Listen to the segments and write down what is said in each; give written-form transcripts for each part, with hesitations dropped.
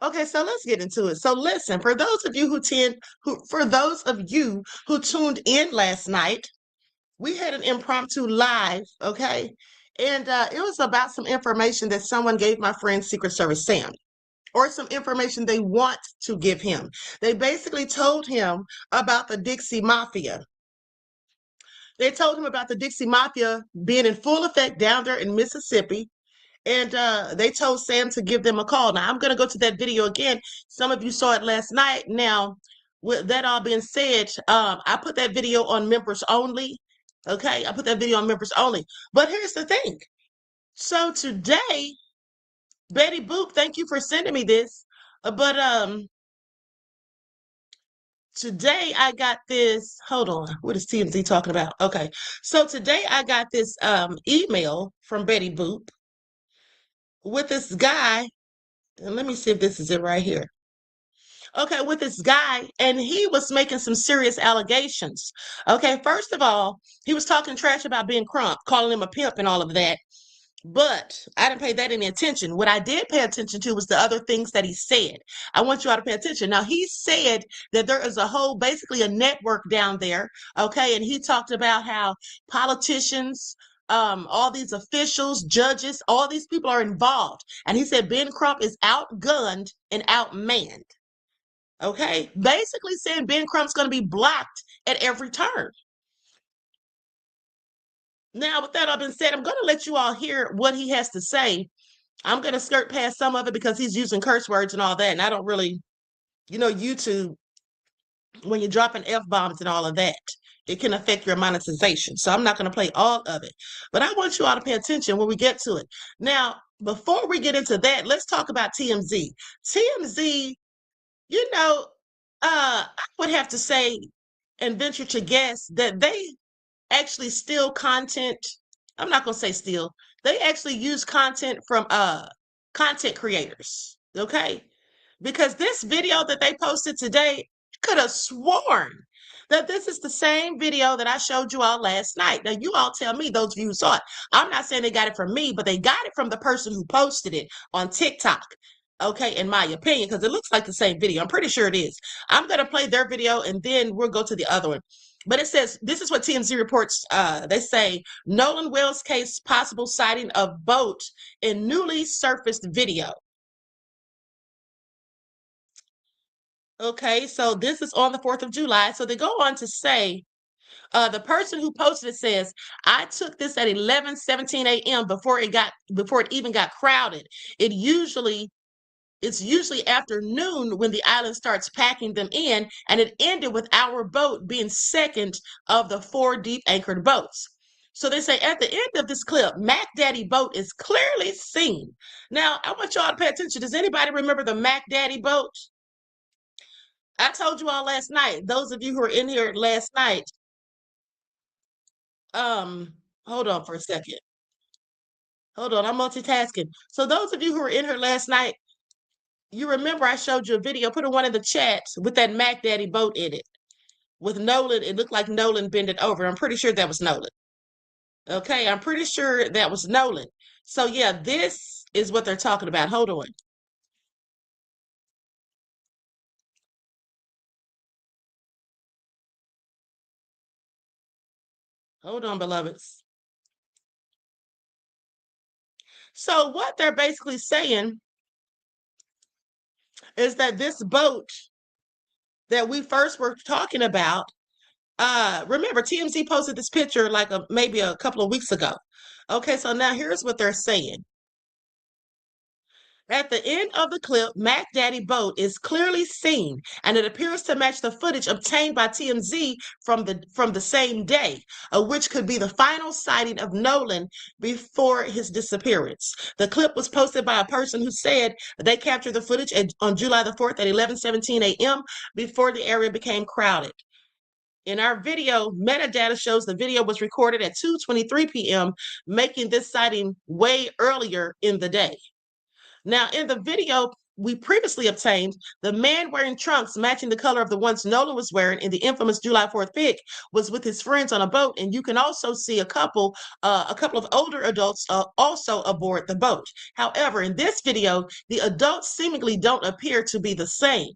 Okay, so let's get into it. So listen, for those of you for those of you who tuned in last night, we had an impromptu live, okay? And it was about some information that someone gave my friend Secret Service Sam, or some information they want to give him. They basically told him about the Dixie Mafia. They told him about the Dixie Mafia being in full effect down there in Mississippi. And they told Sam to give them a call. Now, I'm going to go to that video again. Some of you saw it last night. Now, with that all being said, I put that video on members only. Okay, I put that video on members only. But here's the thing. So today, Betty Boop, thank you for sending me this. But today I got this. Hold on. What is TMZ talking about? Okay. So today I got this email from Betty Boop with this guy. And let me see if this is it right here. Okay, with this guy, and he was making some serious allegations. Okay, first of all, he was talking trash about being Crump, calling him a pimp and all of that. But I didn't pay that any attention. What I did pay attention to was the other things that he said. I want you all to pay attention. Now, he said that there is a whole, basically a network down there. Okay, and he talked about how politicians, all these officials, judges, all these people are involved. And he said Ben Crump is outgunned and outmanned. Okay, basically saying Ben Crump's going to be blocked at every turn. Now, with that all been said, I'm going to let you all hear what he has to say. I'm going to skirt past some of it because he's using curse words and all that. And I don't really, YouTube, when you're dropping F-bombs and all of that, it can affect your monetization. So I'm not going to play all of it. But I want you all to pay attention when we get to it. Now, before we get into that, let's talk about TMZ. TMZ, I would have to say and venture to guess that they actually steal content. I'm not going to say steal. They actually use content from content creators, okay? Because this video that they posted today, could have sworn that this is the same video that I showed you all last night. Now, you all tell me, those of you who saw it. I'm not saying they got it from me, but they got it from the person who posted it on TikTok. Okay, in my opinion, because it looks like the same video. I'm pretty sure it is. I'm going to play their video and then we'll go to the other one. But it says, this is what TMZ reports. They say, Nolan Wells case possible sighting of boat in newly surfaced video. Okay, so this is on the 4th of July. So they go on to say, the person who posted it says, I took this at 11:17 a.m. before it even got crowded. It's usually afternoon when the island starts packing them in, and it ended with our boat being second of the 4 deep anchored boats. So they say at the end of this clip, Mac Daddy boat is clearly seen. Now, I want y'all to pay attention. Does anybody remember the Mac Daddy boat? I told you all last night, those of you who were in here last night, hold on for a second. Hold on, I'm multitasking. So those of you who were in here last night, you remember I showed you a video, put one in the chat with that Mac Daddy boat in it. With Nolan, it looked like Nolan bent it over. I'm pretty sure that was Nolan. Okay, I'm pretty sure that was Nolan. So yeah, this is what they're talking about. Hold on. Hold on, beloveds. So what they're basically saying is that this boat that we first were talking about, remember TMZ posted this picture like maybe a couple of weeks ago. Okay, so now here's what they're saying. At the end of the clip, Mac Daddy boat is clearly seen, and it appears to match the footage obtained by TMZ from the same day, which could be the final sighting of Nolan before his disappearance. The clip was posted by a person who said they captured the footage on July the 4th at 11:17 a.m. before the area became crowded. In our video, metadata shows the video was recorded at 2:23 p.m., making this sighting way earlier in the day. Now, in the video, we previously obtained, the man wearing trunks matching the color of the ones Nolan was wearing in the infamous July 4th pic was with his friends on a boat, and you can also see a couple of older adults also aboard the boat. However, in this video, the adults seemingly don't appear to be the same.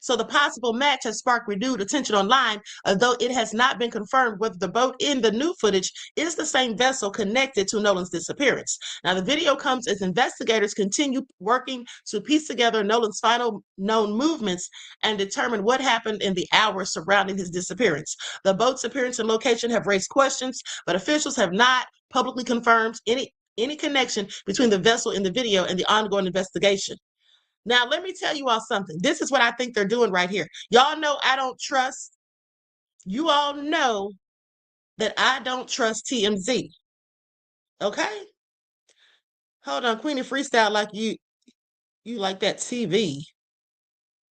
So the possible match has sparked renewed attention online, although it has not been confirmed whether the boat in the new footage is the same vessel connected to Nolan's disappearance. Now, the video comes as investigators continue working to piece together Nolan's final known movements and determine what happened in the hours surrounding his disappearance. The boat's appearance and location have raised questions, but officials have not publicly confirmed any connection between the vessel in the video and the ongoing investigation. Now, let me tell you all something. This is what I think they're doing right here. Y'all know I don't trust, you all know that I don't trust TMZ. Okay? Hold on, Queenie Freestyle like you like that TV.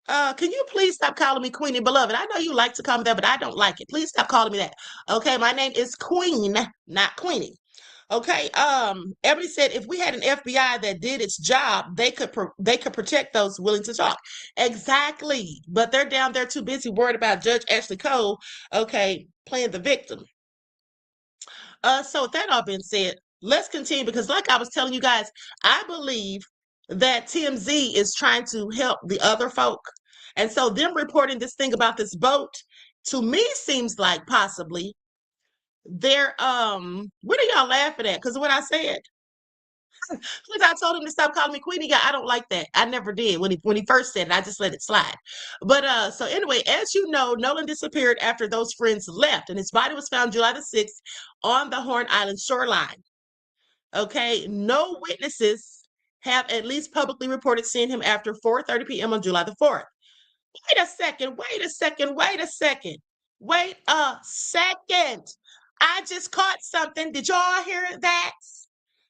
Can you please stop calling me Queenie Beloved? I know you like to call me that, but I don't like it. Please stop calling me that. Okay, my name is Queen, not Queenie. Okay, Ebony said if we had an FBI that did its job, they could protect those willing to talk. Exactly, but they're down there too busy worried about Judge Ashley Cole, okay, playing the victim. So with that all being said, let's continue because, like I was telling you guys, I believe that TMZ is trying to help the other folk, and so them reporting this thing about this boat to me seems like possibly they're what are y'all laughing at? Because what I said, because I told him to stop calling me Queenie. I don't like that. I never did when he first said it. I just let it slide. But so anyway, as you know, Nolan disappeared after those friends left, and his body was found July the 6th on the Horn Island shoreline. Okay, no witnesses have at least publicly reported seeing him after 4:30 p.m. on July the 4th. Wait a second, wait a second, wait a second, wait a second. I just caught something. Did y'all hear that?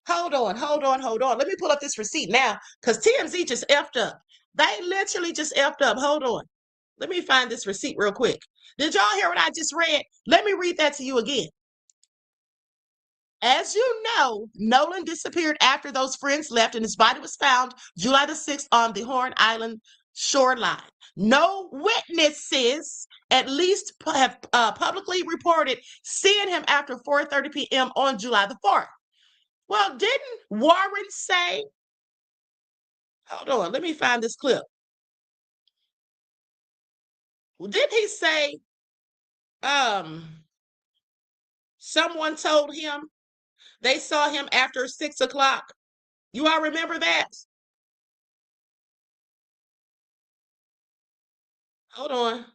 Hold on, hold on, hold on. Let me pull up this receipt now because TMZ just effed up. They literally just effed up. Hold on. Let me find this receipt real quick. Did y'all hear what I just read? Let me read that to you again. As you know, Nolan disappeared after those friends left and his body was found July the 6th on the Horn Island shoreline. No witnesses at least have publicly reported seeing him after 4:30 p.m. on July the 4th. Well, didn't Warren say, hold on, let me find this clip. Well, didn't he say someone told him they saw him after 6 o'clock? You all remember that? Hold on.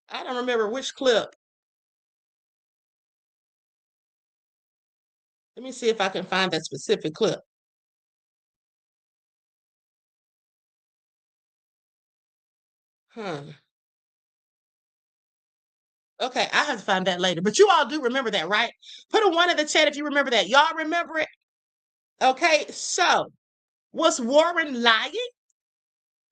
I don't remember which clip. Let me see if I can find that specific clip. Okay, I have to find that later. But you all do remember that, right? Put a 1 in the chat if you remember that. Y'all remember it? Okay, so was Warren lying?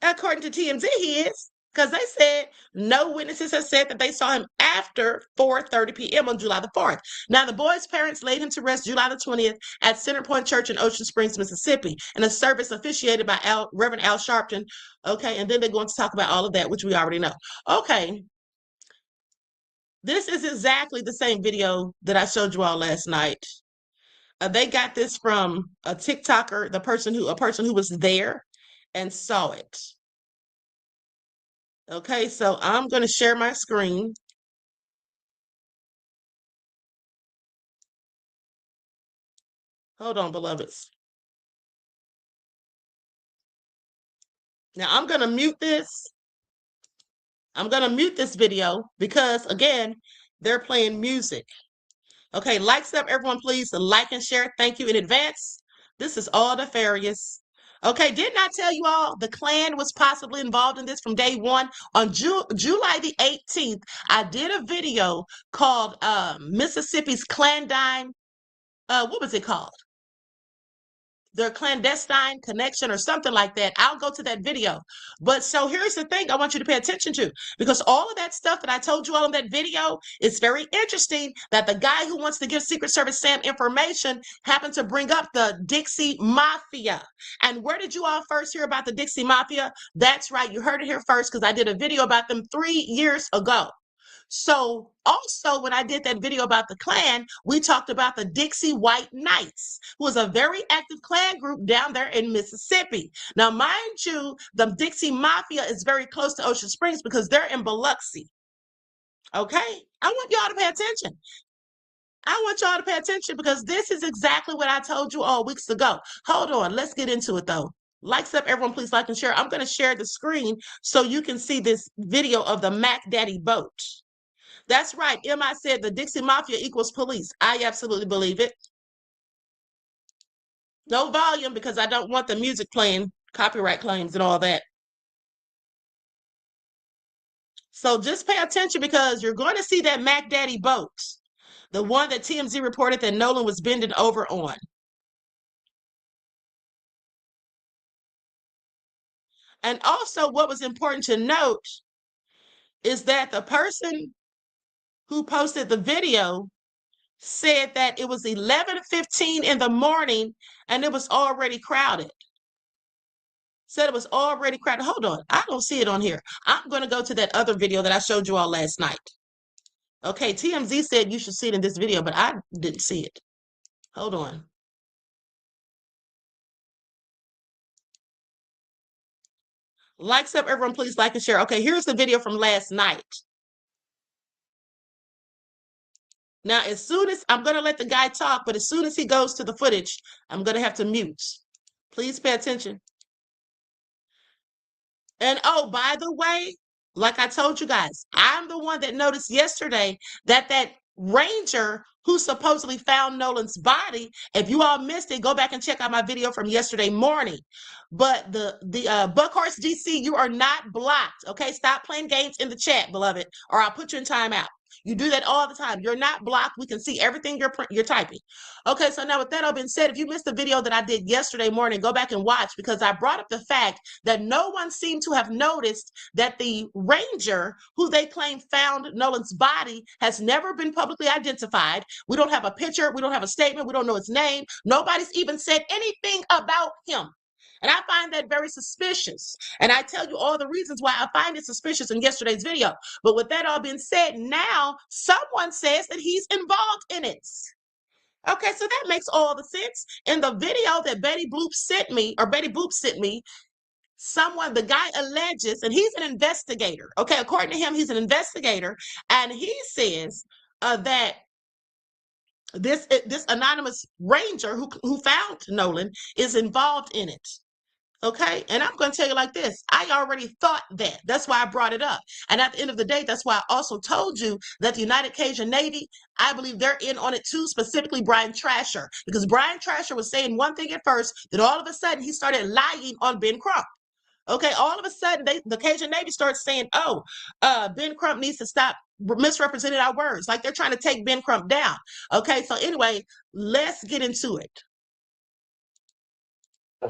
According to TMZ, he is. Because they said no witnesses have said that they saw him after 4:30 p.m. on July the 4th. Now, the boy's parents laid him to rest July the 20th at Center Point Church in Ocean Springs, Mississippi, in a service officiated by Reverend Al Sharpton. Okay, and then they're going to talk about all of that, which we already know. Okay, this is exactly the same video that I showed you all last night. They got this from a TikToker, a person who was there and saw it. Okay, so I'm going to share my screen. Hold on, beloveds. Now I'm going to mute this. I'm going to mute this video because, again, they're playing music. Okay, likes up, everyone, please. Like and share. Thank you in advance. This is all nefarious. Okay, didn't I tell you all the Klan was possibly involved in this from day one? On July the 18th, I did a video called Mississippi's Clandine, what was it called? their clandestine connection or something like that, I'll go to that video. But so here's the thing I want you to pay attention to, because all of that stuff that I told you all in that video, it's very interesting that the guy who wants to give Secret Service Sam information happened to bring up the Dixie Mafia. And where did you all first hear about the Dixie Mafia? That's right, you heard it here first, because I did a video about them 3 years ago. So also when I did that video about the Klan, we talked about the Dixie White Knights, who was a very active Klan group down there in Mississippi. Now, mind you, the Dixie Mafia is very close to Ocean Springs because they're in Biloxi. Okay? I want y'all to pay attention. I want y'all to pay attention because this is exactly what I told you all weeks ago. Hold on, let's get into it though. Likes up, everyone, please like and share. I'm going to share the screen so you can see this video of the Mac Daddy boat. That's right. MI said the Dixie Mafia equals police. I absolutely believe it. No volume because I don't want the music playing, copyright claims and all that. So just pay attention because you're going to see that Mac Daddy boat, the one that TMZ reported that Nolan was bending over on. And also what was important to note is that the person who posted the video said that it was 11:15 in the morning and it was already crowded. Said it was already crowded. Hold on, I don't see it on here. I'm going to go to that other video that I showed you all last night. Okay, TMZ said you should see it in this video, but I didn't see it. Hold on. Likes up, everyone, please like and share. Okay, here's the video from last night. Now, as soon as I'm going to let the guy talk, but as soon as he goes to the footage, I'm going to have to mute. Please pay attention. And oh, by the way, like I told you guys, I'm the one that noticed yesterday that that ranger who supposedly found Nolan's body, if you all missed it, go back and check out my video from yesterday morning. But the Buckhorse DC, you are not blocked. Okay, stop playing games in the chat, beloved, or I'll put you in timeout. You do that all the time. You're not blocked. We can see everything you're typing. Okay, so now with that all being said, if you missed the video that I did yesterday morning, go back and watch because I brought up the fact that no one seemed to have noticed that the ranger who they claim found Nolan's body has never been publicly identified. We don't have a picture. We don't have a statement. We don't know his name. Nobody's even said anything about him. And I find that very suspicious. And I tell you all the reasons why I find it suspicious in yesterday's video. But with that all being said, now someone says that he's involved in it. Okay, so that makes all the sense. In the video that Betty Boop sent me, the guy alleges, and he's an investigator. Okay, according to him, he's an investigator. And he says that this anonymous ranger who found Nolan is involved in it. Okay, and I'm going to tell you like this. I already thought that. That's why I brought it up. And at the end of the day, that's why I also told you that the United Cajun Navy, I believe they're in on it too, specifically Brian Trasher. Because Brian Trasher was saying one thing at first, then all of a sudden he started lying on Ben Crump. Okay, all of a sudden the Cajun Navy starts saying, Ben Crump needs to stop misrepresenting our words. Like they're trying to take Ben Crump down. Okay, so anyway, let's get into it.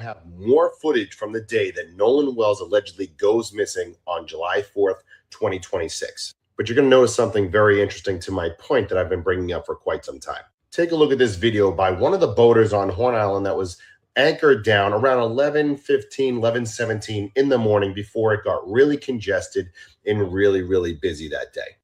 Have more footage from the day that Nolan Wells allegedly goes missing on July 4th, 2026. But you're going to notice something very interesting to my point that I've been bringing up for quite some time. Take a look at this video by one of the boaters on Horn Island that was anchored down around 11:15, 11:17 in the morning before it got really congested and really, really busy that day.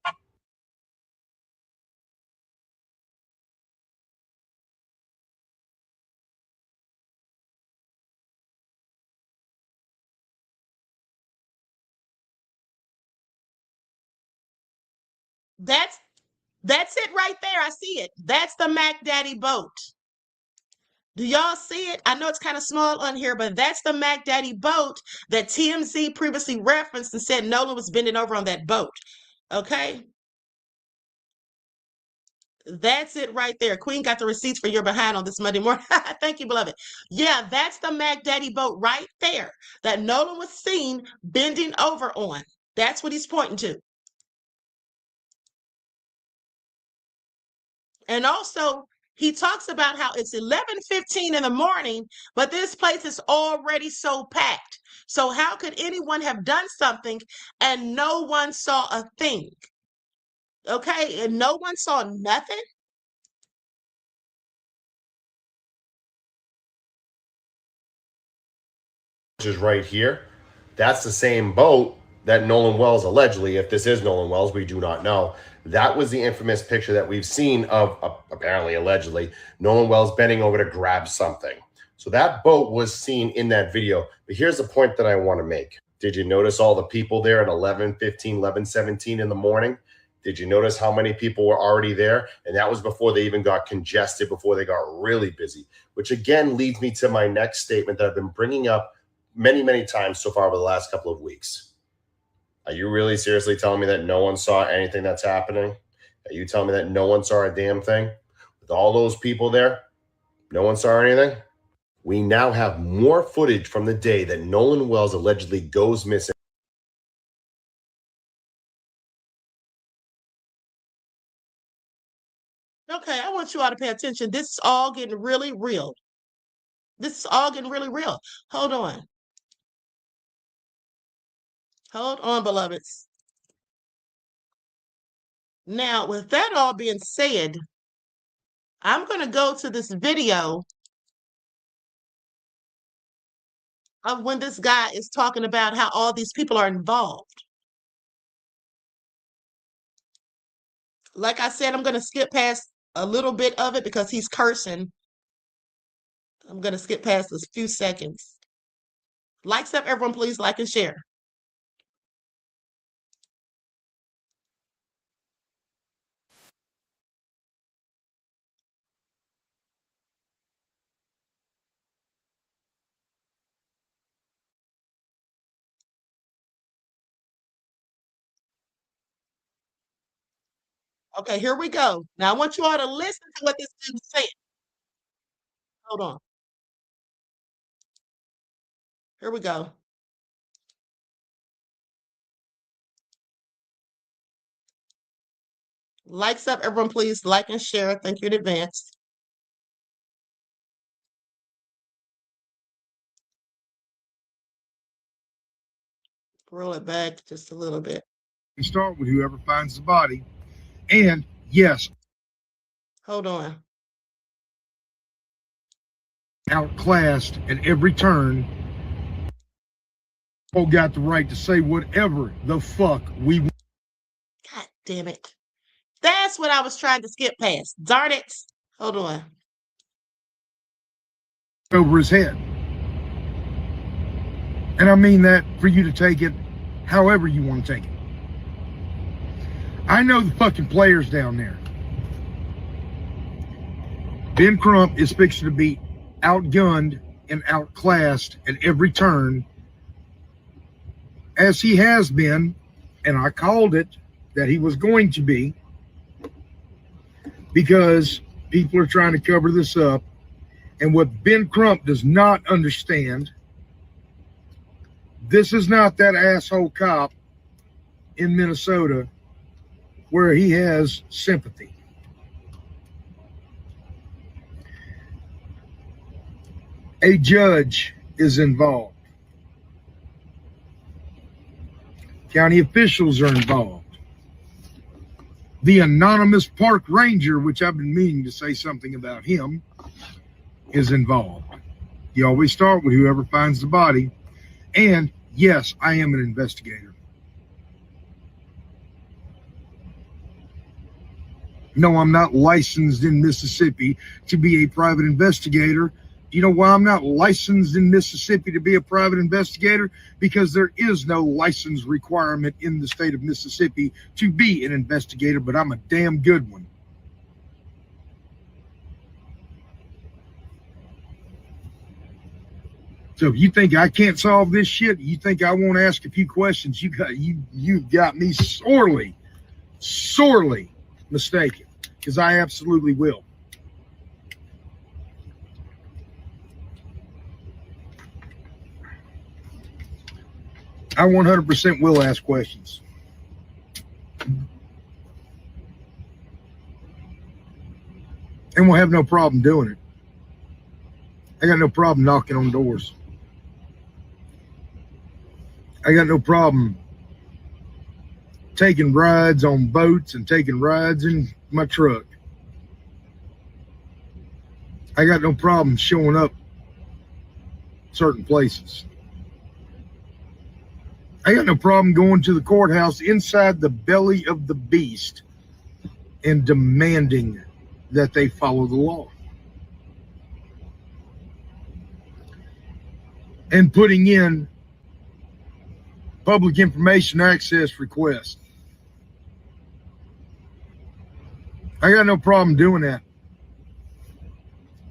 That's it right there. I see it. That's the Mac Daddy boat. Do y'all see it? I know it's kind of small on here, but that's the Mac Daddy boat that TMZ previously referenced and said Nolan was bending over on that boat. Okay? That's it right there. Queen got the receipts for your behind on this Monday morning. Thank you, beloved. Yeah, that's the Mac Daddy boat right there that Nolan was seen bending over on. That's what he's pointing to. And also, He talks about how it's 11:15 in the morning, but this place is already so packed. So how could anyone have done something and no one saw a thing? Okay, and no one saw nothing? Which is right here. That's the same boat that Nolan Wells allegedly, if this is Nolan Wells, we do not know. That was the infamous picture that we've seen of, apparently, allegedly, Nolan Wells bending over to grab something. So that boat was seen in that video. But here's the point that I want to make. Did you notice all the people there at 11:15, 11:17 in the morning? Did you notice how many people were already there? And that was before they even got congested, before they got really busy, which again leads me to my next statement that I've been bringing up many times so far over the last couple of weeks. Are you really seriously telling me that no one saw anything that's happening? Are you telling me that no one saw a damn thing? With all those people there, no one saw anything? We now have more footage from the day that Nolan Wells allegedly goes missing. Okay, I want you all to pay attention. This is all getting really real. This is all getting really real. Hold on. Hold on, beloveds. Now, with that all being said, I'm going to go to this video of when this guy is talking about how all these people are involved. Like I said, I'm going to skip past a little bit of it because he's cursing. I'm going to skip past a few seconds. Likes up, everyone, please like and share. Okay, here we go. Now I want you all to listen to what this dude said. Hold on. Here we go. Likes up, everyone, please like and share. Thank you in advance. Roll it back just a little bit. You start with whoever finds the body. And yes, hold on. Outclassed at every turn. People got the right to say whatever the fuck we want. God damn it. That's what I was trying to skip past. Darn it. Hold on. Over his head. And I mean that for you to take it however you want to take it. I know the fucking players down there. Ben Crump is fixing to be outgunned and outclassed at every turn, as he has been, and I called it that he was going to be, because people are trying to cover this up. And what Ben Crump does not understand, this is not that asshole cop in Minnesota where he has sympathy. A judge is involved. County officials are involved. The anonymous park ranger, which I've been meaning to say something about him, is involved. You always start with whoever finds the body. And yes, I am an investigator. No, I'm not licensed in Mississippi to be a private investigator. You know why I'm not licensed in Mississippi to be a private investigator? Because there is no license requirement in the state of Mississippi to be an investigator, but I'm a damn good one. So if you think I can't solve this shit, you think I won't ask a few questions, you got me sorely mistaken, because I absolutely will. I 100% will ask questions. And gonna have no problem doing it. I got no problem knocking on doors. I got no problem taking rides on boats and taking rides in my truck. I got no problem showing up certain places. I got no problem going to the courthouse inside the belly of the beast and demanding that they follow the law. And putting in public information access requests. I got no problem doing that.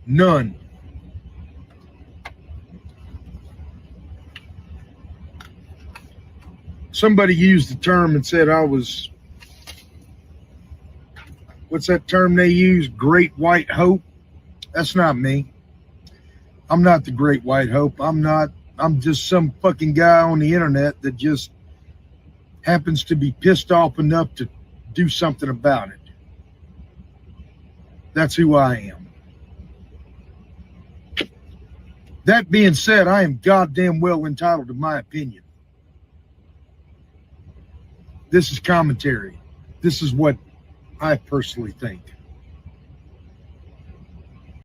None. Somebody used the term and said I was, what's that term they use? Great White Hope? That's not me. I'm not the Great White Hope. I'm just some fucking guy on the internet that just happens to be pissed off enough to do something about it. That's who I am. That being said, I am goddamn well entitled to my opinion. This is commentary. This is what I personally think.